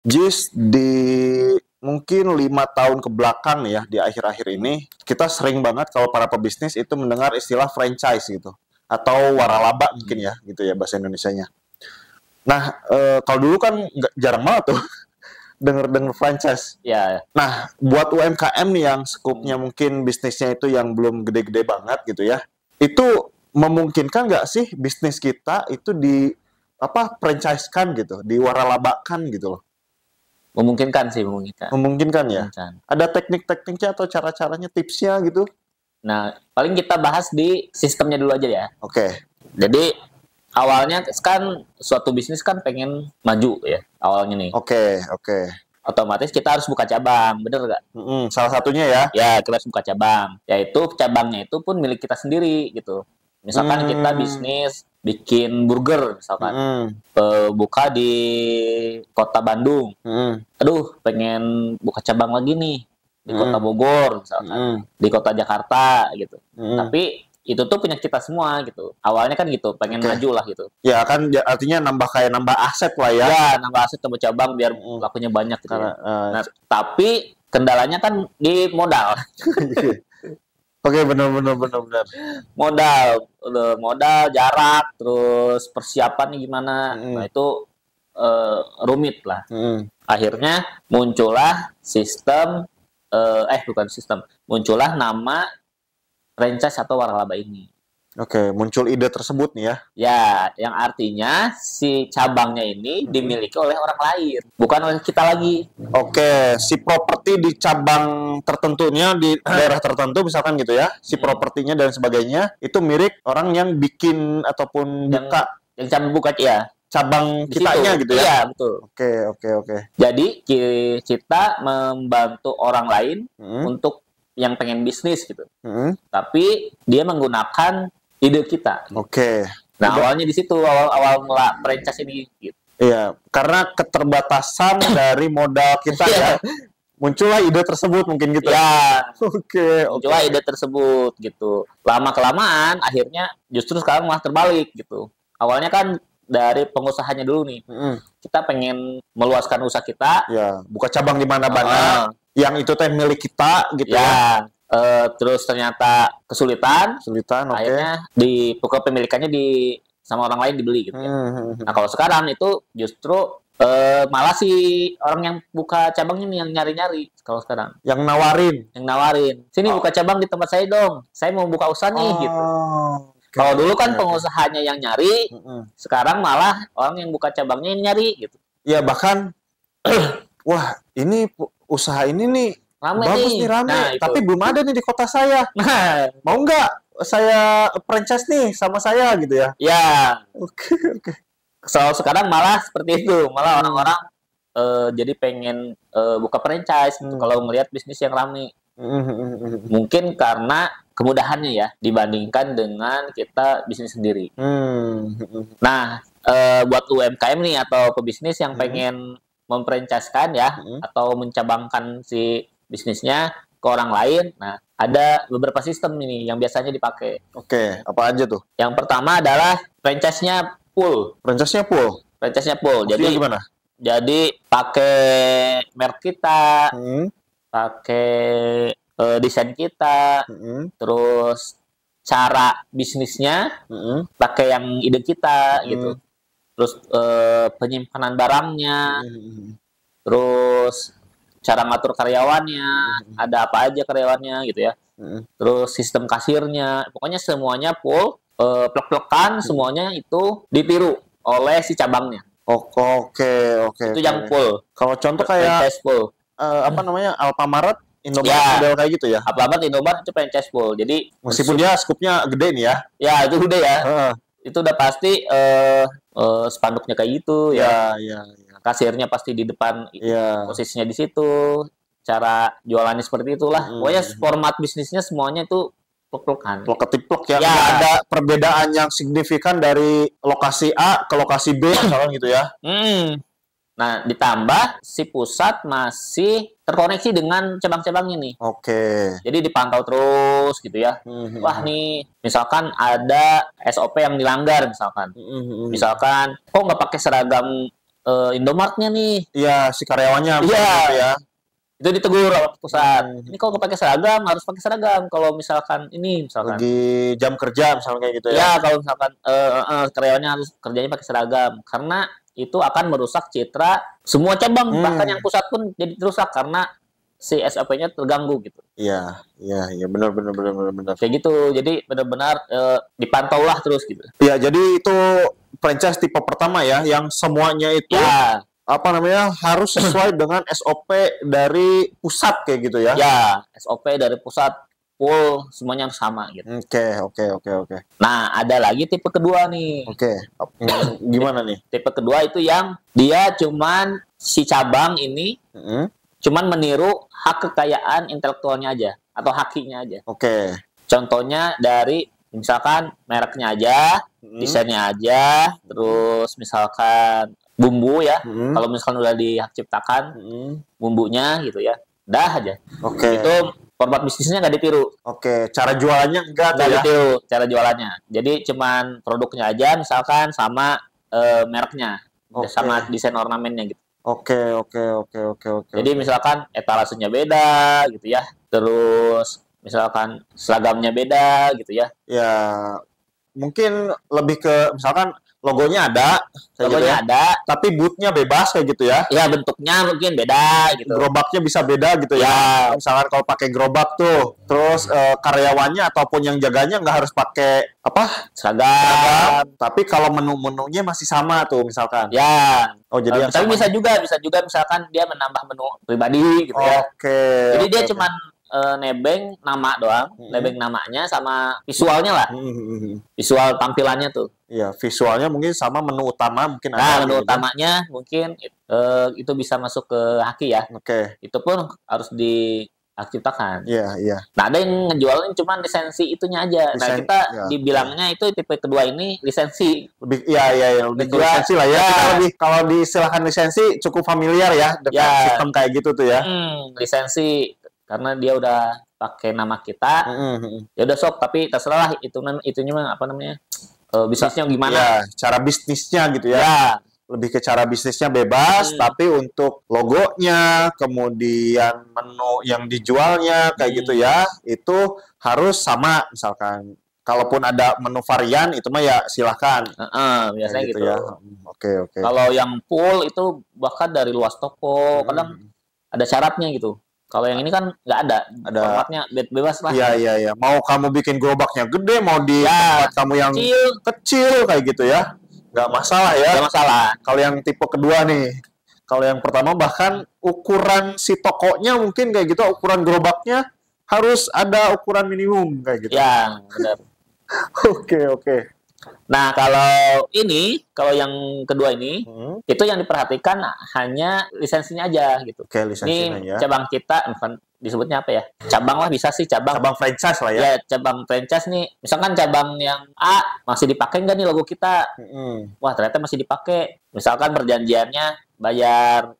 Jis di mungkin 5 tahun ke belakang ya di akhir-akhir ini kita sering banget kalau para pebisnis itu mendengar istilah franchise gitu atau waralaba mungkin ya gitu ya bahasa Indonesianya. Nah kalau dulu kan jarang banget tuh denger franchise. Ya. Nah buat UMKM nih yang skupnya mungkin bisnisnya itu yang belum gede-gede banget gitu ya, itu memungkinkan nggak sih bisnis kita itu di franchise-kan gitu, diwaralabakan gitu loh? Memungkinkan sih, memungkinkan. Memungkinkan ya? Memungkinkan. Ada teknik-tekniknya atau cara-caranya, tipsnya gitu? Nah, paling kita bahas di sistemnya dulu aja ya. Oke. Jadi, awalnya kan suatu bisnis kan pengen maju ya, awalnya nih. Oke. Otomatis kita harus buka cabang, bener nggak? Salah satunya ya? Ya, kita harus buka cabang. Yaitu cabangnya itu pun milik kita sendiri gitu. Misalkan kita bisnis bikin burger misalkan, buka di kota Bandung. Aduh, pengen buka cabang lagi nih di kota Bogor misalkan, di kota Jakarta gitu. Tapi itu tuh punya kita semua gitu. Awalnya kan gitu, pengen maju lah gitu. Ya kan artinya nambah aset lah ya. Ya, nambah aset, nambah cabang biar lakunya banyak gitu. Karena, ya. Nah, tapi kendalanya kan di modal. Oke, benar. Modal, jarak, terus persiapannya gimana. Nah, itu rumit lah. Akhirnya muncullah muncullah nama franchise atau waralaba ini. Oke, muncul ide tersebut nih ya. Ya, yang artinya si cabangnya ini dimiliki oleh orang lain, bukan oleh kita lagi. Oke, si properti di cabang tertentunya di daerah tertentu misalkan gitu ya, si propertinya dan sebagainya itu milik orang yang bikin ataupun buka yang cabang buka ya. Cabang kitanya gitu ya. Iya, betul. Oke. Jadi kita membantu orang lain untuk yang pengen bisnis gitu. Tapi dia menggunakan ide kita. Oke. Nah, awalnya di situ awal mula franchise ini gitu. Iya, karena keterbatasan dari modal kita ya. Muncullah ide tersebut mungkin gitu. Ya. Oke. Muncullah ide tersebut gitu. Lama-kelamaan akhirnya justru sekarang malah terbalik gitu. Awalnya kan dari pengusahanya dulu nih. Kita pengen meluaskan usaha kita. Ya, buka cabang di mana-mana. Yang itu teh milik kita gitu ya. Terus ternyata kesulitan, akhirnya di pokok pemilikannya sama orang lain dibeli gitu ya. Nah, kalau sekarang itu justru malah si orang yang buka cabang ini yang nyari-nyari kalau sekarang. Yang nawarin. Sini buka cabang di tempat saya dong. Saya mau buka usaha nih gitu. Kalau dulu kan pengusahanya yang nyari, sekarang malah orang yang buka cabangnya yang nyari gitu. Ya, bahkan wah, ini usaha ini nih rame bagus nih rame, nah, tapi belum ada nih di kota saya. Nah, mau nggak saya franchise nih sama saya gitu ya? Ya. Oke. So, sekarang malah seperti itu, malah orang-orang jadi pengen buka franchise kalau melihat bisnis yang rame. Mungkin karena kemudahannya ya dibandingkan dengan kita bisnis sendiri. Nah, buat UMKM nih atau pebisnis yang pengen memfranchise-kan ya atau mencabangkan si bisnisnya ke orang lain. Nah, ada beberapa sistem ini yang biasanya dipakai. Oke, apa aja tuh? Yang pertama adalah franchise-nya full. Franchise-nya full. Jadi gimana? Jadi pakai merek kita, pakai desain kita, terus cara bisnisnya pakai yang ide kita gitu. Terus penyimpanan barangnya, terus cara ngatur karyawannya, ada apa aja karyawannya gitu ya. Terus sistem kasirnya, pokoknya semuanya full, plek-plekan semuanya itu ditiru oleh si cabangnya. Oke. Itu yang full. Kalau contoh kayak full. Alfamart, Indomaret model kayak gitu ya. Alfamart, Indomaret itu franchise full. Jadi meskipun dia skupnya gede nih ya. Ya, itu gede ya. Itu udah pasti spanduknya kayak gitu ya. Kasirnya pasti di depan, posisinya di situ, cara jualannya seperti itulah. Pokoknya format bisnisnya semuanya itu plek-plek ya. Nggak ada perbedaan yang signifikan dari lokasi A ke lokasi B misalnya gitu ya. Nah, ditambah si pusat masih terkoneksi dengan cabang-cabang ini. Oke. Jadi dipantau terus gitu ya. Wah nih, misalkan ada SOP yang dilanggar misalkan. Misalkan, kok nggak pakai seragam Indomaretnya nih. Iya, si karyawannya. Iya. Gitu ya. Itu ditegur sama pusat. Ini kalau pakai seragam harus pakai seragam. Kalau misalkan Lagi jam kerja misalnya kayak gitu ya. Ya, kalau misalkan karyawannya harus kerjanya pakai seragam karena itu akan merusak citra semua cabang, bahkan yang pusat pun jadi rusak karena si SOP-nya terganggu gitu. Iya, benar. Kayak gitu. Jadi benar-benar dipantau lah terus gitu. Iya, jadi itu franchise tipe pertama ya, yang semuanya itu Ya, harus sesuai dengan SOP dari pusat kayak gitu ya. ya, SOP dari pusat full semuanya harus sama gitu. Oke. Nah, ada lagi tipe kedua nih. Oke. Gimana nih? Tipe kedua itu yang dia cuman si cabang ini cuman meniru hak kekayaan intelektualnya aja atau hakinya aja. Oke. Contohnya dari misalkan mereknya aja, desainnya aja, terus misalkan bumbu ya. Kalau misalkan udah dihak ciptakan bumbunya gitu ya. Dah aja. Oke. Itu format bisnisnya nggak ditiru. Oke, cara jualannya enggak Nggak ya? ditiru cara jualannya. Jadi cuman produknya aja misalkan sama mereknya, sama desain ornamennya gitu. Oke. Jadi misalkan etalasenya beda gitu ya. Terus misalkan seragamnya beda gitu ya. Ya, mungkin lebih ke misalkan logonya ada, Logonya ada, tapi bootnya bebas kayak gitu ya. ya bentuknya mungkin beda gitu. Gerobaknya bisa beda gitu ya. Misalkan kalau pakai gerobak tuh, terus karyawannya ataupun yang jaganya nggak harus pakai seragam. Tapi kalau menu-menunya masih sama tuh misalkan. Ya. Oh, jadi yang tapi sama. bisa juga misalkan dia menambah menu pribadi gitu ya. Jadi dia cuman nebeng nama doang, nebeng namanya sama visualnya lah. Visual tampilannya tuh. Iya, visualnya mungkin sama menu utama mungkin Nah, ada. menu utamanya mungkin itu bisa masuk ke haki ya. Oke. Itu pun harus diciptakan. Iya. Nah, ada yang ngejualin cuma lisensi itunya aja. Nah, kita dibilangnya itu tipe kedua ini lisensi. Lebih lebih lisensi lah ya. Kita lebih kalau diistilahkan lisensi cukup familiar ya dengan sistem kayak gitu tuh ya. Lisensi karena dia udah pakai nama kita. Ya udah sok, tapi terserah lah itunya apa namanya? Bisnisnya gimana? Ya, cara bisnisnya gitu ya. Lebih ke cara bisnisnya bebas, tapi untuk logonya, kemudian menu yang dijualnya kayak gitu ya, itu harus sama misalkan. Kalaupun ada menu varian itu mah ya silahkan. Biasanya gitu ya. Oke. Kalau yang full itu bahkan dari luas toko, kadang ada syaratnya gitu. Kalau yang ini kan nggak ada formatnya bebas lah. Iya. Mau kamu bikin gerobaknya gede, mau di tempat kamu yang kecil kayak gitu ya, nggak masalah ya. Nggak masalah. Kalau yang tipe kedua nih, kalau yang pertama bahkan ukuran si tokonya mungkin kayak gitu, ukuran gerobaknya harus ada ukuran minimum kayak gitu. Ya, benar. Oke. Nah, kalau yang kedua ini, itu yang diperhatikan hanya lisensinya aja gitu. Oke, lisensinya ini ya. Cabang kita, bukan disebutnya apa ya? Cabang lah bisa sih, cabang franchise lah ya. Ya, cabang franchise nih. Misalkan cabang yang A masih dipakai nggak nih logo kita? Wah, ternyata masih dipakai. Misalkan perjanjiannya bayar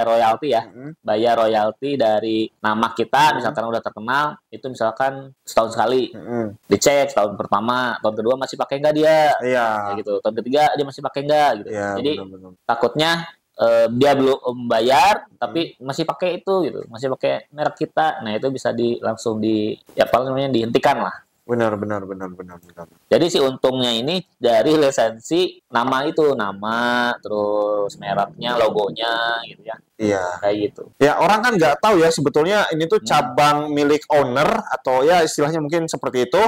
royalti ya. Bayar royalti dari nama kita, misalkan udah terkenal, itu misalkan setahun sekali. Dicek tahun pertama, tahun kedua masih pakai nggak dia? Iya. Kayak gitu. Tahun ketiga dia masih pakai nggak gitu. Iya, Jadi benar. takutnya dia belum membayar tapi masih pakai itu gitu, masih pakai merek kita. Nah, itu bisa langsung dihentikan lah. Benar. Jadi si untungnya ini dari lisensi nama terus mereknya, logonya gitu ya. Iya. Kayak gitu. Ya, orang kan nggak tahu ya sebetulnya ini tuh cabang milik owner atau ya istilahnya mungkin seperti itu,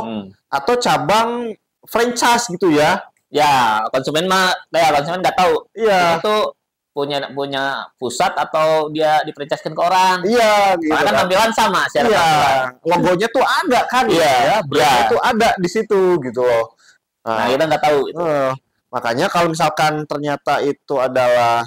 atau cabang franchise gitu ya. Ya, konsumen nggak tahu. Iya. Itu punya pusat atau dia difranchiskan ke orang. Iya, gitu. Karena kan tampilan sama secara tampilan. Logonya tuh ada kan ya. Brandnya tuh ada di situ gitu loh. Nah, kita nggak tahu itu. Makanya kalau misalkan ternyata itu adalah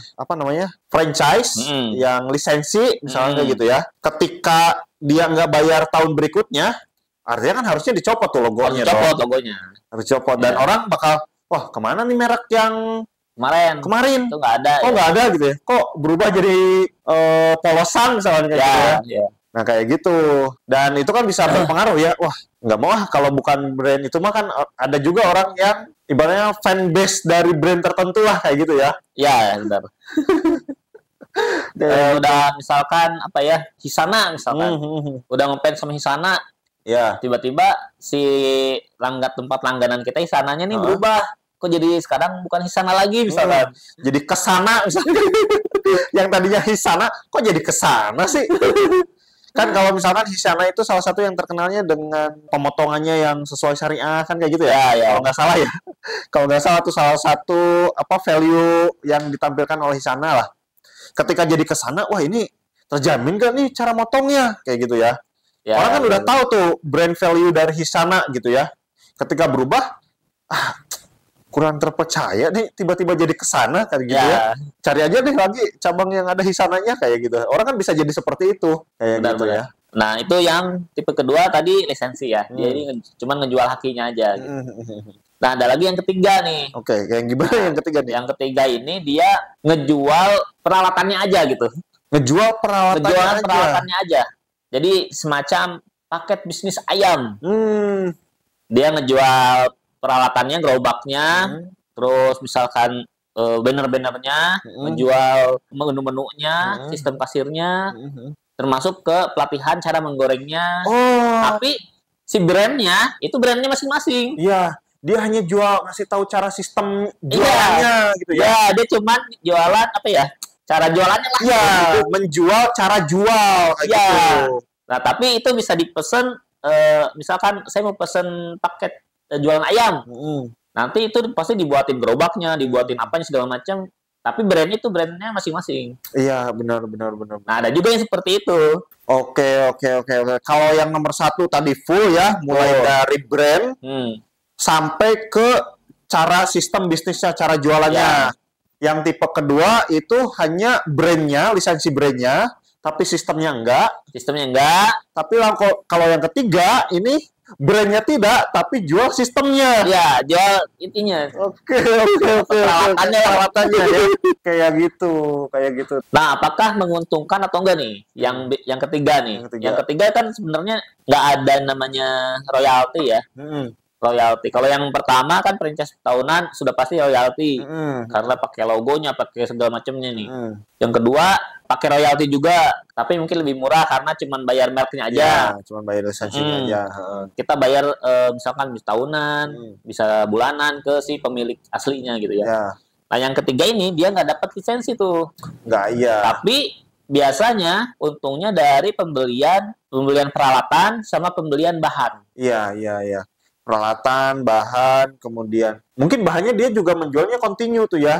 franchise yang lisensi misalnya kayak gitu ya. Ketika dia nggak bayar tahun berikutnya, artinya kan harusnya dicopot tuh logonya. Harus dicopot dan orang bakal, wah kemana nih merek yang kemarin itu nggak ada. Kok nggak ada gitu ya? Kok berubah jadi polosan misalnya kayak gitu ya? Nah, kayak gitu. Dan itu kan bisa berpengaruh ya. Wah, nggak mau kalau bukan brand itu mah kan ada juga orang yang ibaratnya fanbase dari brand tertentu lah kayak gitu ya. Ya, benar. Udah misalkan apa ya, Hisana misalkan. Udah ngefans sama Hisana. Ya. Tiba-tiba si tempat langganan kita Hisananya nih berubah. Kok jadi sekarang bukan Hisana lagi misalkan. Jadi kesana misalkan. Yang tadinya Hisana kok jadi kesana sih? Kan kalau misalkan Hisana itu salah satu yang terkenalnya dengan pemotongannya yang sesuai syariah kan kayak gitu ya. Ya. Kalau nggak salah ya. Kalau nggak salah itu salah satu value yang ditampilkan oleh Hisana lah. Ketika jadi kesana, wah ini terjamin kan nih cara motongnya kayak gitu ya. Orang kan udah tahu tuh brand value dari Hisana gitu ya. Ketika berubah, kurang terpercaya nih tiba-tiba jadi kesana kayak gitu ya. Cari aja deh lagi cabang yang ada Hisananya kayak gitu. Orang kan bisa jadi seperti itu kayak gitu ya. Nah, itu yang tipe kedua tadi lisensi ya. Dia ini cuma ngejual hakinya aja gitu. Nah, ada lagi yang ketiga nih. Oke, kayak gimana yang ketiga nih? Yang ketiga ini dia ngejual peralatannya aja gitu. Ngejual peralatannya aja. Jadi semacam paket bisnis ayam. Dia ngejual peralatannya, gerobaknya, terus misalkan banner-bannernya, menjual menu-menunya, sistem kasirnya, termasuk ke pelatihan cara menggorengnya. Tapi si brandnya itu brandnya masing-masing. Iya, dia hanya ngasih tahu cara sistem jualannya gitu ya. Ya, dia cuman jualan apa ya? Cara jualannya lah. Iya, gitu. Menjual cara jual kayak gitu. Nah, tapi itu bisa dipesan misalkan saya mau pesen paket jualan ayam. Nanti itu pasti dibuatin gerobaknya, dibuatin apanya segala macam. Tapi brandnya itu brandnya masing-masing. Iya, benar. Nah, ada juga yang seperti itu. Oke. Kalau yang nomor 1 tadi full ya, mulai dari brand sampai ke cara sistem bisnisnya, cara jualannya. Yang tipe kedua itu hanya brandnya, lisensi brandnya, tapi sistemnya enggak. Tapi kalau yang ketiga ini brandnya tidak, tapi jual sistemnya. Ya, jual intinya. Oke. Peralatannya ya. Kayak gitu. Nah, apakah menguntungkan atau enggak nih? Yang ketiga nih. Yang ketiga kan sebenarnya nggak ada namanya royalti ya. Royalti. Kalau yang pertama kan franchise tahunan sudah pasti royalti. Karena pakai logonya, pakai segala macamnya nih. Yang kedua pakai royalti juga, tapi mungkin lebih murah karena cuma bayar merknya aja. Ya, cuma bayar lisensinya aja. Kita bayar misalkan bisa tahunan, bisa bulanan ke si pemilik aslinya gitu ya. Nah, yang ketiga ini dia nggak dapat lisensi tuh. Nggak, iya. Tapi biasanya untungnya dari pembelian peralatan sama pembelian bahan. Iya. Peralatan, bahan, kemudian mungkin bahannya dia juga menjualnya continue tuh ya.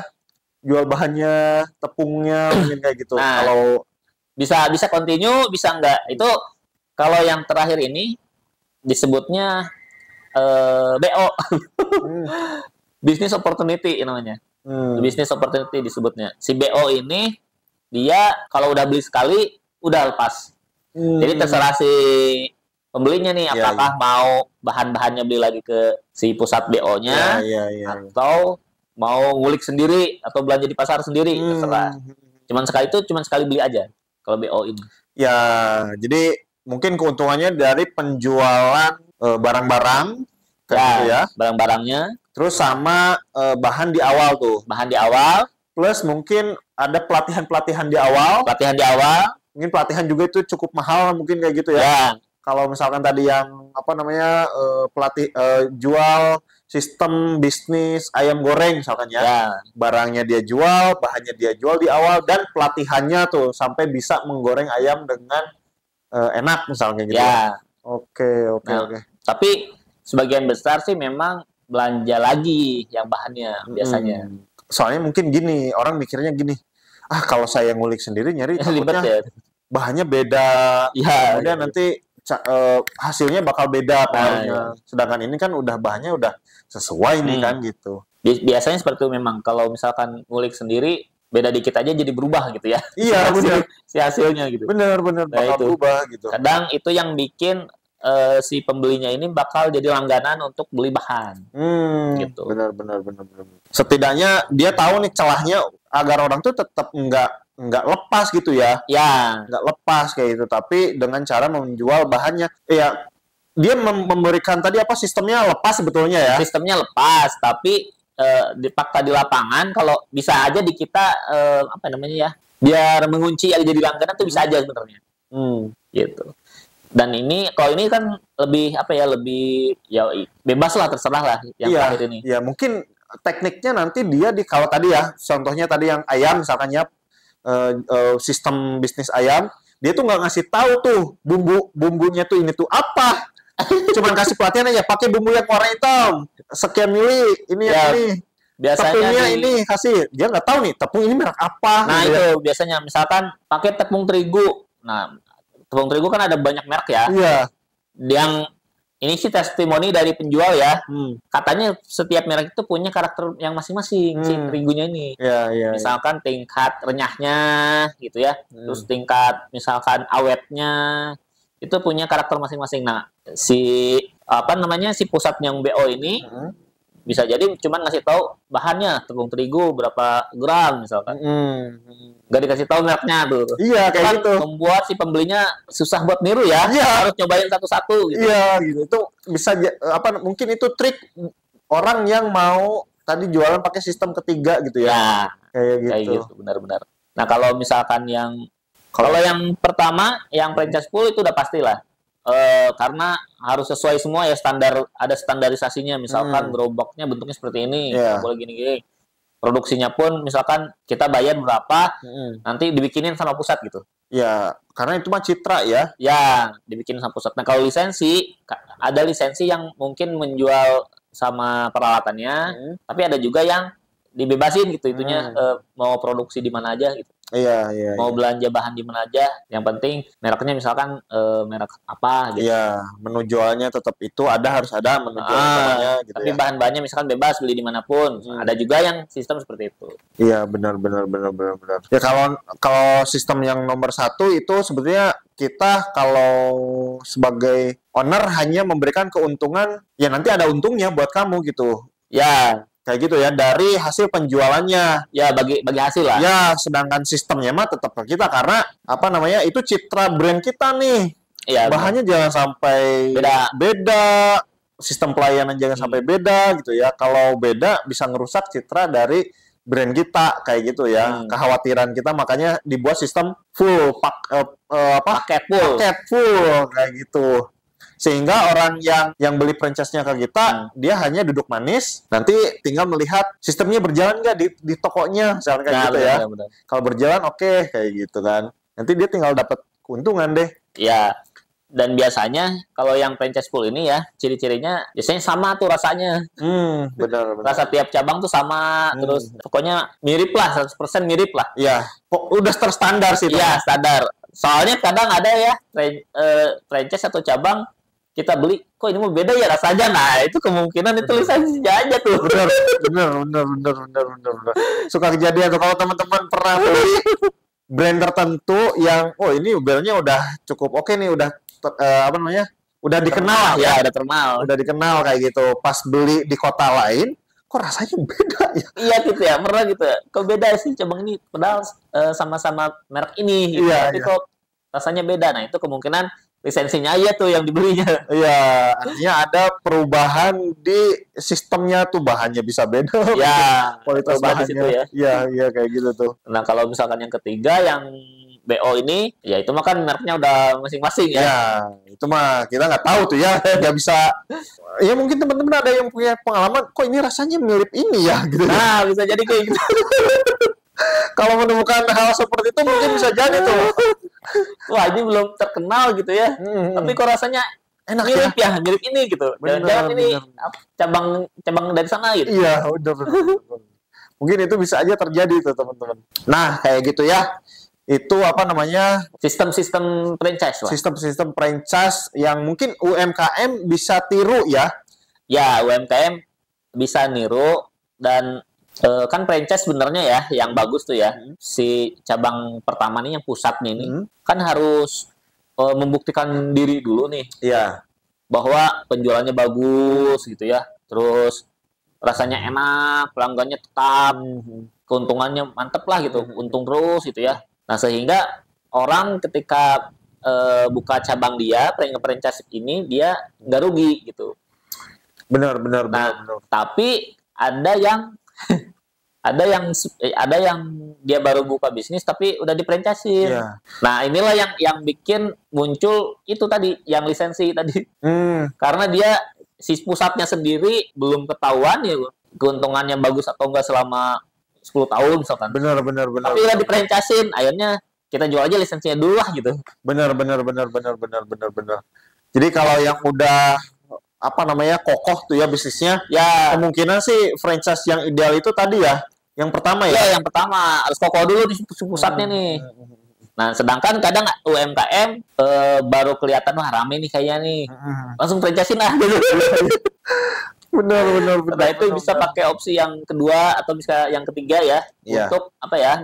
Jual bahannya, tepungnya, mungkin kayak gitu. Nah, kalau bisa continue, bisa enggak. Itu kalau yang terakhir ini disebutnya BO. Business opportunity namanya. Business opportunity disebutnya. Si BO ini dia kalau udah beli sekali udah lepas. Jadi terserah si pembelinya nih apakah mau bahan-bahannya beli lagi ke si pusat BO-nya atau mau ngulik sendiri atau belanja di pasar sendiri, terserah. Cuman sekali beli aja kalau BO ini. Ya, jadi mungkin keuntungannya dari penjualan barang-barang gitu ya, barang-barangnya. Terus sama bahan di awal tuh. Bahan di awal. Plus mungkin ada pelatihan di awal. Mungkin pelatihan juga itu cukup mahal mungkin kayak gitu ya. Kalau misalkan tadi yang jual sistem bisnis ayam goreng misalkan ya. Barangnya dia jual, bahannya dia jual di awal dan pelatihannya tuh sampai bisa menggoreng ayam dengan enak misalnya gitu. Oke. Tapi sebagian besar sih memang belanja lagi yang bahannya biasanya. Soalnya mungkin gini, orang mikirnya gini, kalau saya ngulik sendiri nyari takutnya bahannya beda, kemudian nanti hasilnya bakal beda pengaruhnya. Sedangkan ini kan udah bahannya udah sesuai nih kan gitu. Biasanya seperti itu memang. Kalau misalkan ngulik sendiri beda dikit aja jadi berubah gitu ya. Iya, benar. Si hasilnya gitu. Benar bakal berubah gitu. Kadang itu yang bikin si pembelinya ini bakal jadi langganan untuk beli bahan. Gitu. Benar. Setidaknya dia tahu nih celahnya agar orang tuh tetap nggak nggak lepas gitu ya. Ya, Nggak lepas kayak gitu, tapi dengan cara menjual bahannya. Ya, dia memberikan tadi apa sistemnya lepas sebetulnya ya. sistemnya lepas, tapi di fakta di lapangan kalau bisa aja di kita apa namanya ya, biar mengunci yang jadi langganan tuh bisa aja sebenarnya. Gitu. Dan ini kalau ini kan lebih apa ya, lebih ya bebas lah, terserah lah yang Iya, terakhir ini. ya mungkin tekniknya nanti dia di kalau tadi ya, contohnya tadi yang ayam misalkan ya, sistem bisnis ayam, dia tuh nggak ngasih tahu tuh bumbunya tuh ini tuh apa. Cuman kasih pelatihan aja, pakai bumbu yang warna hitam, sekian mili, ini Ya, yang ini. biasanya Tepungnya di, ini kasih, dia nggak tahu nih tepung ini merek apa. nah gitu ya. itu biasanya misalkan pakai tepung terigu. Nah, tepung terigu kan ada banyak merek ya. Iya. Yang ini sih testimoni dari penjual ya. Hmm. Katanya setiap merek itu punya karakter yang masing-masing si terigunya ini. Iya, iya. Misalkan tingkat renyahnya gitu ya. Terus tingkat misalkan awetnya itu punya karakter masing-masing. Nah, si apa namanya si pusat yang BO ini bisa jadi cuman ngasih tahu bahannya tepung terigu berapa gram misalkan. Nggak dikasih tahu mereknya tuh. Iya, kayak Kan gitu. membuat si pembelinya susah buat niru ya. Iya. Harus nyobain satu-satu gitu. Iya, gitu. Itu bisa apa mungkin itu trik orang yang mau tadi jualan pakai sistem ketiga gitu ya. Ya, Kayak gitu. kayak gitu benar-benar. Nah, kalau misalkan yang kalau yang pertama yang franchise full itu udah pastilah. Karena harus sesuai semua ya, standar, ada standarisasinya, misalkan gerobaknya bentuknya seperti ini, nggak boleh gini-gini. Produksinya pun misalkan kita bayar berapa, nanti dibikinin sama pusat gitu. Ya, karena itu mah citra ya. Ya, dibikin sama pusat. Nah, kalau lisensi, ada lisensi yang mungkin menjual sama peralatannya, tapi ada juga yang dibebasin gitu, itunya mau produksi di mana aja gitu. Iya, iya. Mau belanja bahan di mana aja, yang penting mereknya misalkan merek apa gitu. Iya, menu jualnya tetap itu harus ada menu jual utamanya gitu tapi ya. bahan-bahannya misalkan bebas beli dimanapun. Ada juga yang sistem seperti itu. Iya, benar. Ya kalau sistem yang nomor satu itu sebetulnya kita kalau sebagai owner hanya memberikan keuntungan, ya nanti ada untungnya buat kamu gitu. Ya, Kayak gitu ya, dari hasil penjualannya. ya bagi hasil lah. Ya, sedangkan sistemnya mah tetap ke kita karena apa namanya? Itu citra brand kita nih. Ya, Bahannya jangan sampai beda. Sistem pelayanan jangan sampai beda gitu ya. Kalau beda bisa ngerusak citra dari brand kita kayak gitu ya. Kekhawatiran kita makanya dibuat sistem full paket full kayak gitu. Sehingga orang yang beli franchise-nya ke kita, dia hanya duduk manis, nanti tinggal melihat sistemnya berjalan nggak di tokonya, misalnya kayak gitu ya. Benar. Kalau berjalan oke, kayak gitu kan. Nanti dia tinggal dapat keuntungan deh. Ya, dan biasanya kalau yang franchise full ini ya, ciri-cirinya biasanya sama tuh rasanya. Benar. Rasa tiap cabang tuh sama, terus pokoknya mirip lah, 100% mirip lah. Iya, udah terstandar sih. Iya, standar. Soalnya kadang ada ya, franchise atau cabang, kita beli, kok ini mau beda ya rasanya. Nah, itu kemungkinan itu lisensinya aja tuh. Benar. Suka kejadian tuh kalau teman-teman pernah beli brand tertentu yang, oh ini brandnya udah cukup oke nih, udah apa namanya, udah dikenal ya, udah dikenal kayak gitu. Pas beli di kota lain, kok rasanya beda ya? Iya gitu ya, pernah gitu ya. Kok beda sih cabang ini, padahal sama-sama merek ini. Gitu. Iya, tapi kok rasanya beda. Nah, itu kemungkinan lisensinya aja tuh yang dibelinya. Iya, artinya ada perubahan di sistemnya tuh, bahannya bisa beda. Ya, kualitas bahannya. Situ ya. Iya kayak gitu tuh. Nah, kalau misalkan yang ketiga yang BO ini, ya itu mah kan mereknya udah masing-masing ya. Ya, itu mah kita nggak tahu tuh ya, nggak bisa. Ya mungkin teman-teman ada yang punya pengalaman, kok ini rasanya mirip ini ya, gitu. Nah, bisa jadi kayak gitu. Kalau menemukan hal seperti itu mungkin bisa jadi tuh. Wah, ini belum terkenal gitu ya. Tapi kok rasanya enak mirip ya, mirip ini gitu. Jangan-jangan ini cabang dari sana gitu. Iya, udah. Mungkin itu bisa aja terjadi tuh teman-teman. Nah, kayak gitu ya. Itu apa namanya? Sistem-sistem franchise lah. Sistem-sistem franchise yang mungkin UMKM bisa tiru ya. Ya, UMKM bisa niru dan kan franchise sebenarnya ya yang bagus tuh ya. Si cabang pertama nih yang pusatnya ini kan harus membuktikan diri dulu nih. Iya. Bahwa penjualannya bagus gitu ya. Terus rasanya enak, pelanggannya tetap. keuntungannya mantep lah gitu, untung terus gitu ya. Nah sehingga orang ketika buka cabang dia, franchise ini dia nggak rugi gitu. Benar. Tapi ada yang ada yang dia baru buka bisnis tapi udah di-franchise-in. Iya. Nah, inilah yang bikin muncul itu tadi, yang lisensi tadi. Karena dia si pusatnya sendiri belum ketahuan ya keuntungannya bagus atau enggak selama 10 tahun misalkan. Benar. Tapi udah di-franchise-in, akhirnya kita jual aja lisensinya dulu lah gitu. Benar. Jadi kalau yang udah kokoh tuh ya bisnisnya, ya kemungkinan sih franchise yang ideal itu tadi ya. Yang pertama ya. Ya, yang pertama harus kokoh dulu di pusatnya nih. Nah, sedangkan kadang UMKM baru kelihatan wah rame nih kayaknya nih. Langsung franchise-in lah gitu. Benar. Nah, itu bisa pakai opsi yang kedua atau bisa yang ketiga ya. Untuk apa ya?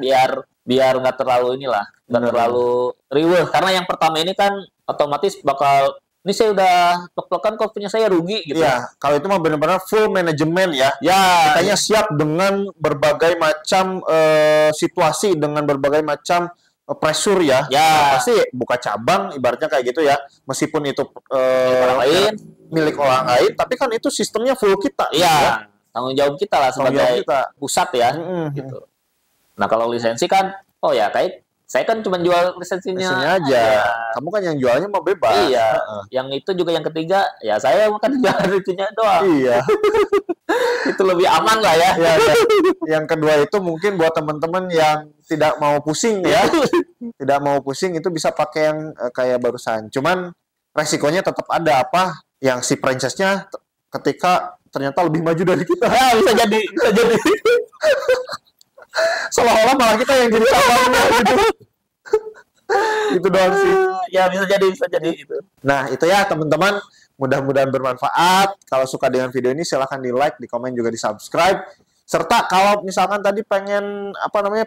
Biar nggak terlalu nggak terlalu reward. Karena yang pertama ini kan otomatis bakal ini saya udah plek-plekan kok punya saya rugi gitu. Iya, kalau itu mah benar-benar full manajemen ya. Ya, kitanya siap dengan berbagai macam situasi, dengan berbagai macam pressure ya. Ya. Pasti buka cabang ibaratnya kayak gitu ya. Meskipun itu orang lain, milik orang lain, tapi kan itu sistemnya full kita. Iya, ya. Tanggung jawab kita lah sebagai pusat ya. Gitu. Nah, kalau lisensi kan, oh ya kayak saya kan cuma jual lisensinya aja. Kamu kan yang jualnya mau bebas. Iya. Yang itu juga yang ketiga, ya saya kan jual lisensinya doang. Iya. Itu lebih aman lah ya. Ya. Yang kedua itu mungkin buat teman-teman yang tidak mau pusing ya. Tidak mau pusing itu bisa pakai yang kayak barusan. Cuman resikonya tetap ada yang si franchise-nya ketika ternyata lebih maju dari kita. Ya, bisa jadi. Seolah-olah malah kita yang jadi cabangnya gitu. Gitu doang sih. Ya bisa jadi itu. Nah, itu ya teman-teman, mudah-mudahan bermanfaat. Kalau suka dengan video ini silahkan di like, di komen juga di subscribe. Serta kalau misalkan tadi pengen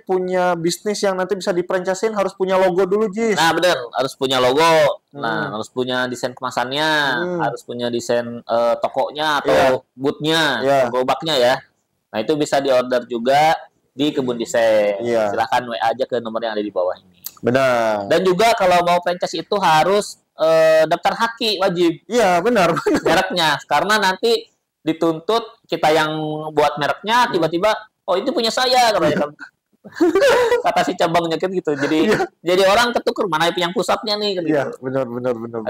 punya bisnis yang nanti bisa di-franchise-in harus punya logo dulu, Jis. Nah, benar, harus punya logo. Nah, harus punya desain kemasannya, harus punya desain tokonya atau booth-nya, gerobaknya ya. Nah, itu bisa di-order juga di Kebun Desain. Silahkan WA aja ke nomor yang ada di bawah ini. Benar. Dan juga kalau mau franchise itu harus daftar haki wajib. Iya, benar. Mereknya. Karena nanti dituntut kita yang buat mereknya tiba-tiba oh itu punya saya katanya kan. Kata si cabangnya kan gitu. Jadi orang ketuker mana itu yang pusatnya nih kan gitu. Iya, benar.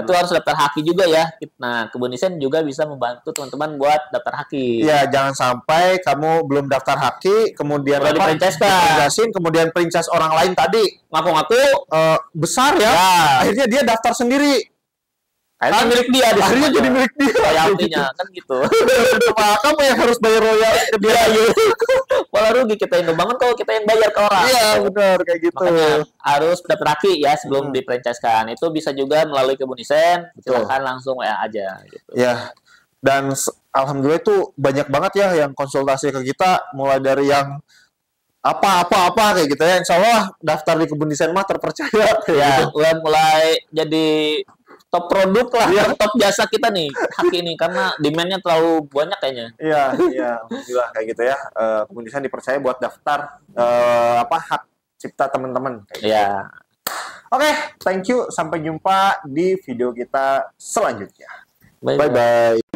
Itu harus daftar haki juga ya. Nah, Kebun Desain juga bisa membantu teman-teman buat daftar haki. Iya, jangan sampai kamu belum daftar haki kemudian di-franchise-kan. Kemudian franchise orang lain tadi ngaku-ngaku besar ya. Akhirnya dia daftar sendiri. Akhirnya milik dia, akhirnya jadi milik dia. Royaltinya kan gitu. Kamu yang harus bayar royalti ke dia. Malah rugi kita yang ngebangun kalau kita yang bayar ke orang. Iya, benar kayak gitu. Makanya harus daftar haki ya sebelum di-franchise-kan. Itu bisa juga melalui Kebun Desain. Silakan langsung WA aja gitu. Ya. Dan alhamdulillah itu banyak banget ya yang konsultasi ke kita, mulai dari yang apa kayak gitu ya. Insya Allah daftar di Kebun Desain mah terpercaya. Ya, mulai jadi top produk lah, top jasa kita nih haki ini karena demand-nya terlalu banyak kayaknya. Iya, alhamdulillah kayak gitu ya. Kebun Desain dipercaya buat daftar hak cipta teman-teman. Iya. Oke, thank you. Sampai jumpa di video kita selanjutnya. Bye-bye. Bye-bye.